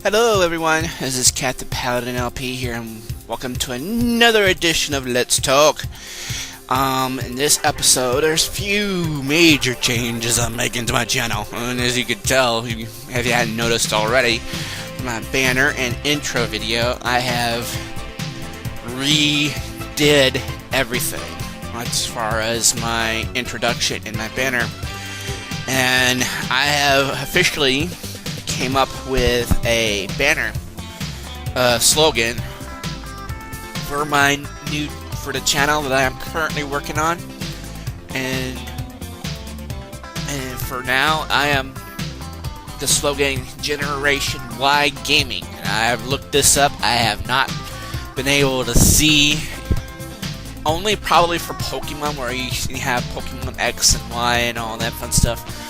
Hello everyone, this is CaptainPaladinLP here, and welcome to another edition of Let's Talk. In this episode, there's a few major changes I'm making to my channel, and as you can tell, if you hadn't noticed already, my banner and intro video, I have redid everything as far as my introduction and my banner, and I have officially came up with a banner slogan for the channel that I am currently working on, and for now I am the slogan Generation Y Gaming. And I have looked this up. I have not been able to see, only probably for Pokemon, where you have Pokemon X and Y and all that fun stuff.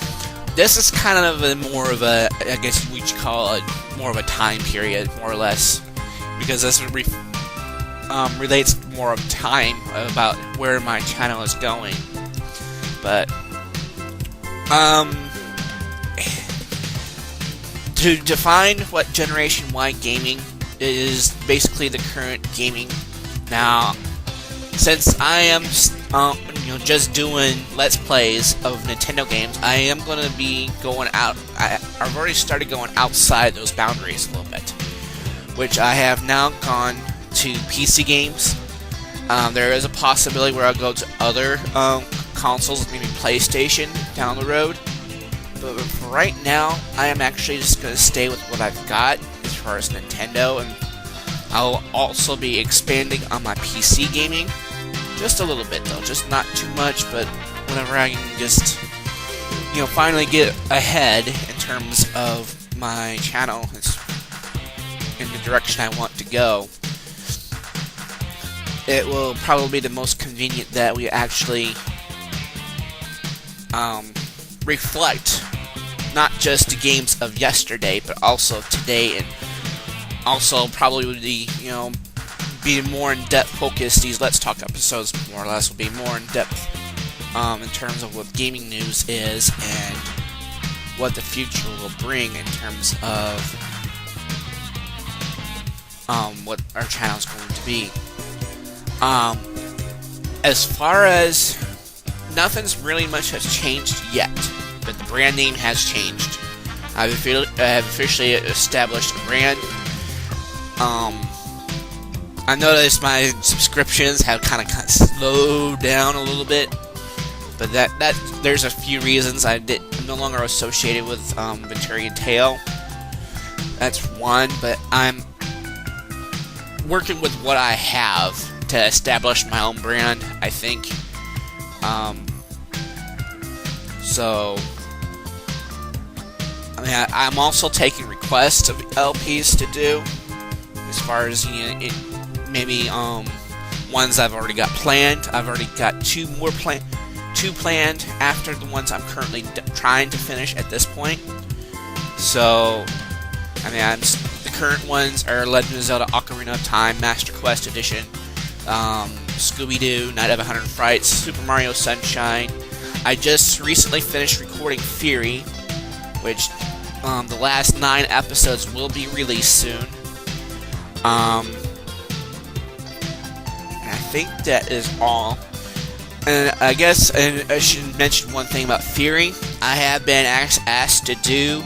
This is kind of more of a, I guess we should call it more of a time period, more or less, because this relates more of time about where my channel is going. But to define what Generation Y Gaming is, basically the current gaming. Now, since I am just doing Let's Plays of Nintendo games, I am going to be going out. I've already started going outside those boundaries a little bit, which I have now gone to PC games. There is a possibility where I'll go to other consoles, maybe PlayStation down the road. But for right now, I am actually just going to stay with what I've got as far as Nintendo, and I'll also be expanding on my PC gaming. Just a little bit though, just not too much, but whenever I can just, finally get ahead in terms of my channel in the direction I want to go, it will probably be the most convenient that we actually reflect not just the games of yesterday, but also today, and also probably the, be more in-depth focused. These Let's Talk episodes, more or less, will be more in-depth in terms of what gaming news is and what the future will bring in terms of what our channel is going to be. As far as nothing's really much has changed yet, but the brand name has changed. I have officially established a brand. I noticed my subscriptions have kind of slowed down a little bit, but that there's a few reasons. I'm no longer associated with Venturian Tale. That's one, but I'm working with what I have to establish my own brand, I think. So, I'm also taking requests of LPs to do, as far as maybe ones I've already got planned. I've already got two planned after the ones I'm currently trying to finish at this point. So, the current ones are Legend of Zelda Ocarina of Time Master Quest Edition, Scooby-Doo Night of 100 Frights, Super Mario Sunshine. I just recently finished recording Fury, which the last 9 episodes will be released soon. I think that is all. And I guess I should mention one thing about Fury. I have been asked to do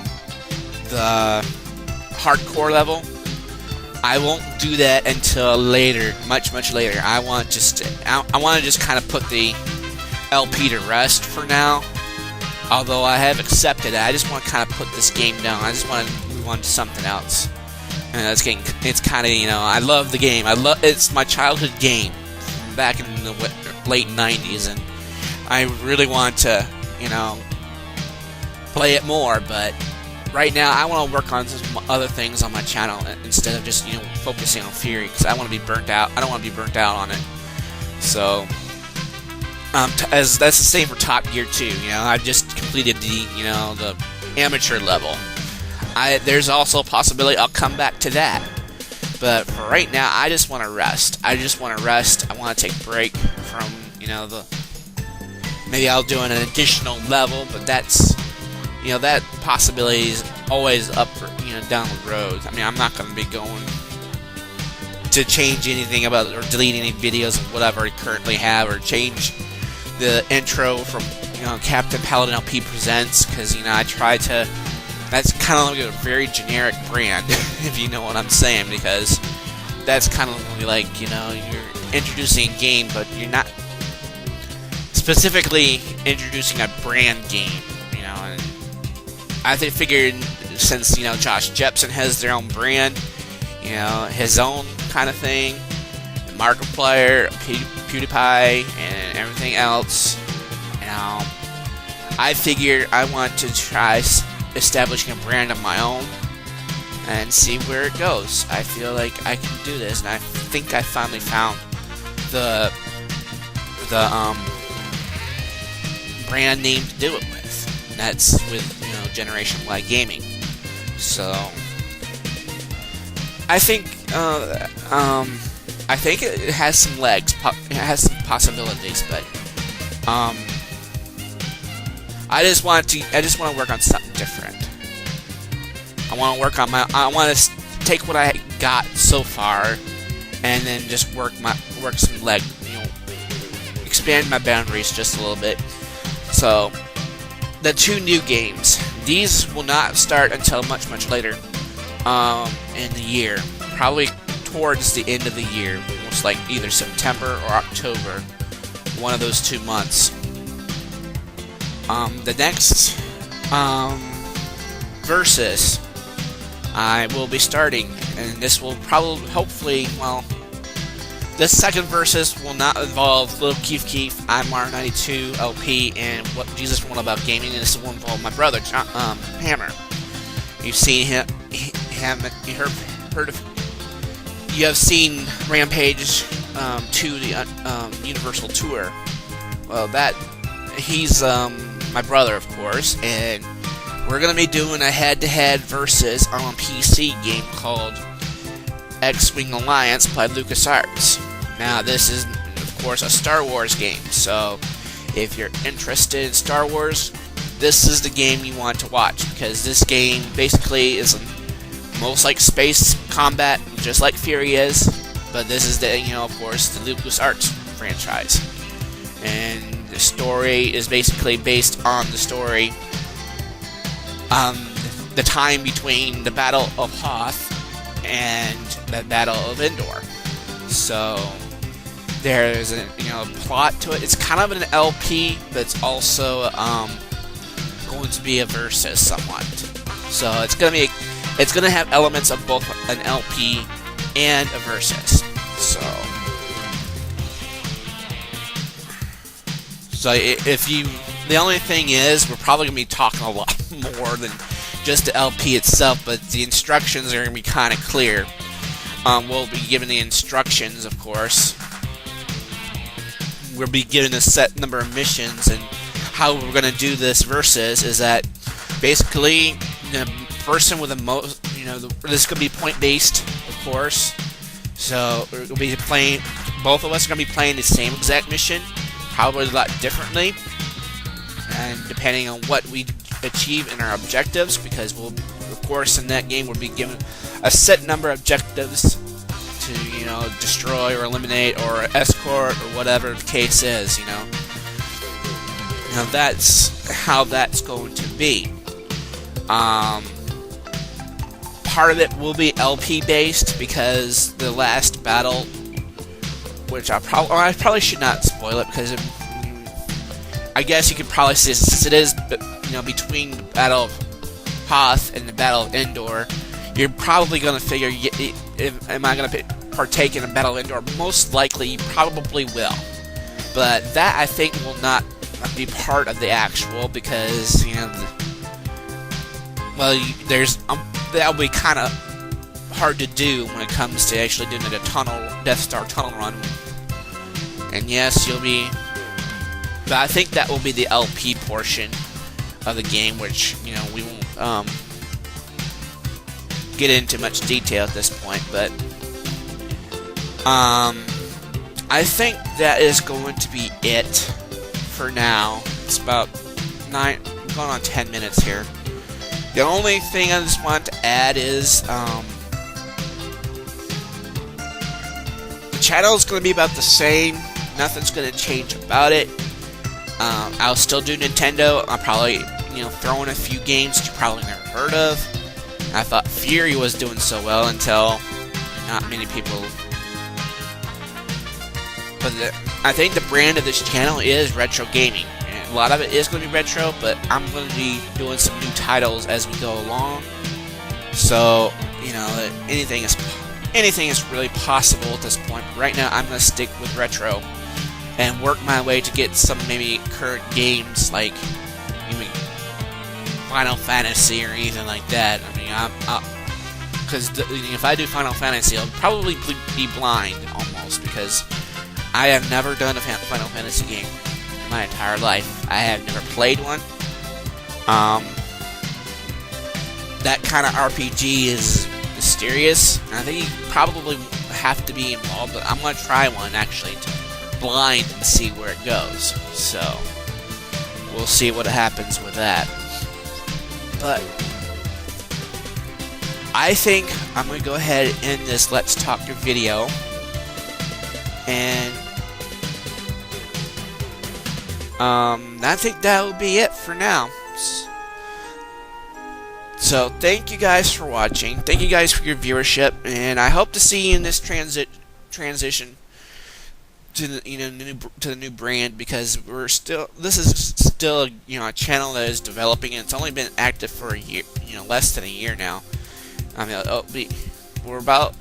the hardcore level. I won't do that until later, much later. I want to just kind of put the LP to rest for now. Although I have accepted it, I just want to kind of put this game down. I just want to move on to something else. And it's kind of, I love the game. It's my childhood game from back in the late 90s, and I really want to, play it more, but right now I want to work on some other things on my channel instead of just, focusing on Fury, because I want to be burnt out. I don't want to be burnt out on it. So, as that's the same for Top Gear 2, I've just completed the amateur level. There's also a possibility I'll come back to that. But for right now, I just want to rest. I want to take a break from, maybe I'll do an additional level, but that's, that possibility is always up for, down the road. I mean, I'm not going to be going to change anything about or delete any videos of whatever I currently have, or change the intro from CaptainPaladinLP Presents, because I try to. That's kind of like a very generic brand, if you know what I'm saying, because that's kind of like you're introducing a game, but you're not specifically introducing a brand game, And I figured since Josh Jepson has their own brand, his own kind of thing, Markiplier, PewDiePie, and everything else. I figured I want to try establishing a brand of my own and see where it goes. I feel like I can do this, and I think I finally found the brand name to do it with. And that's with Generation Y Gaming. So I think it has some legs. It has some possibilities, but I just want to work on something different. I want to work on I want to take what I got so far, and then just work some leg, expand my boundaries just a little bit. So the 2 new games. These will not start until much later in the year. Probably towards the end of the year, most like either September or October, one of those 2 months. The next versus I will be starting, and this will hopefully, this second versus will not involve Little Keef, I'm R92LP, and What Jesus Won About Gaming, and this will involve my brother, Hammer. You've seen him, you have seen Rampage to the Universal Tour. Well, he's my brother, of course, and we're going to be doing a head-to-head versus on a PC game called X-Wing Alliance by LucasArts. Now, this is, of course, a Star Wars game, so if you're interested in Star Wars, this is the game you want to watch, because this game basically is most like space combat, just like Fury is, but this is the, of course, the LucasArts franchise. And the story is basically based on the story, the time between the Battle of Hoth and the Battle of Endor. So there's a plot to it. It's kind of an LP, but it's also going to be a versus somewhat. So it's gonna have elements of both an LP and a versus. So the only thing is, we're probably going to be talking a lot more than just the LP itself, but the instructions are going to be kind of clear. We'll be given the instructions, of course. We'll be given a set number of missions, and how we're going to do this versus is that basically the person with the most, this is going to be point-based, of course. So we'll be playing, both of us are going to be playing the same exact mission, probably a lot differently, and depending on what we achieve in our objectives, because we'll, of course, in that game we'll be given a set number of objectives to, destroy or eliminate or escort or whatever the case is, Now that's how that's going to be. Part of it will be LP based, because the last battle, which I probably should not spoil it, because I guess you could probably see, since it is between the Battle of Hoth and the Battle of Endor, you're probably going to figure, am I going to partake in a Battle of Endor? Most likely you probably will, but that I think will not be part of the actual, because that'll be kind of hard to do when it comes to actually doing a Death Star tunnel run. And yes, but I think that will be the LP portion of the game, which we won't get into much detail at this point, but I think that is going to be it for now. It's about going on 10 minutes here. The only thing I just want to add is the channel is going to be about the same. Nothing's going to change about it. I'll still do Nintendo. I'll probably, throw in a few games you probably never heard of. I thought Fury was doing so well until not many people. But I think the brand of this channel is retro gaming. And a lot of it is going to be retro, but I'm going to be doing some new titles as we go along. So, anything is really possible at this point. But right now, I'm going to stick with retro and work my way to get some maybe current games like Final Fantasy or anything like that. I mean, because if I do Final Fantasy, I'll probably be blind almost, because I have never done a Final Fantasy game in my entire life. I have never played one. That kind of RPG is mysterious, and I think you probably have to be involved, but I'm going to try one actually to blind and see where it goes. So we'll see what happens with that. But I think I'm going to go ahead and end this Let's Talk Your video. And I think that will be it for now. So thank you guys for watching. Thank you guys for your viewership, and I hope to see you in this transition to the new brand, because this is still a channel that is developing, and it's only been active for a year, less than a year now. I mean, we're about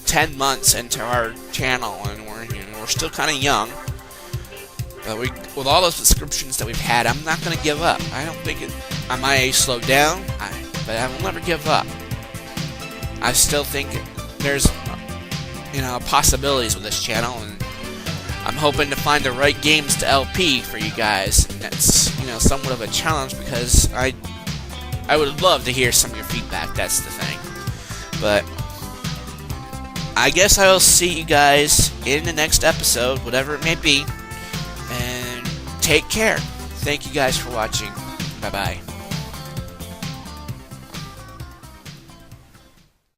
10 months into our channel, and we're still kind of young. But with all those subscriptions that we've had, I'm not going to give up. I don't think I might slow down, but I will never give up. I still think there's possibilities with this channel, and I'm hoping to find the right games to LP for you guys. And that's somewhat of a challenge, because I would love to hear some of your feedback. That's the thing. But I guess I will see you guys in the next episode, whatever it may be. And take care. Thank you guys for watching. Bye-bye.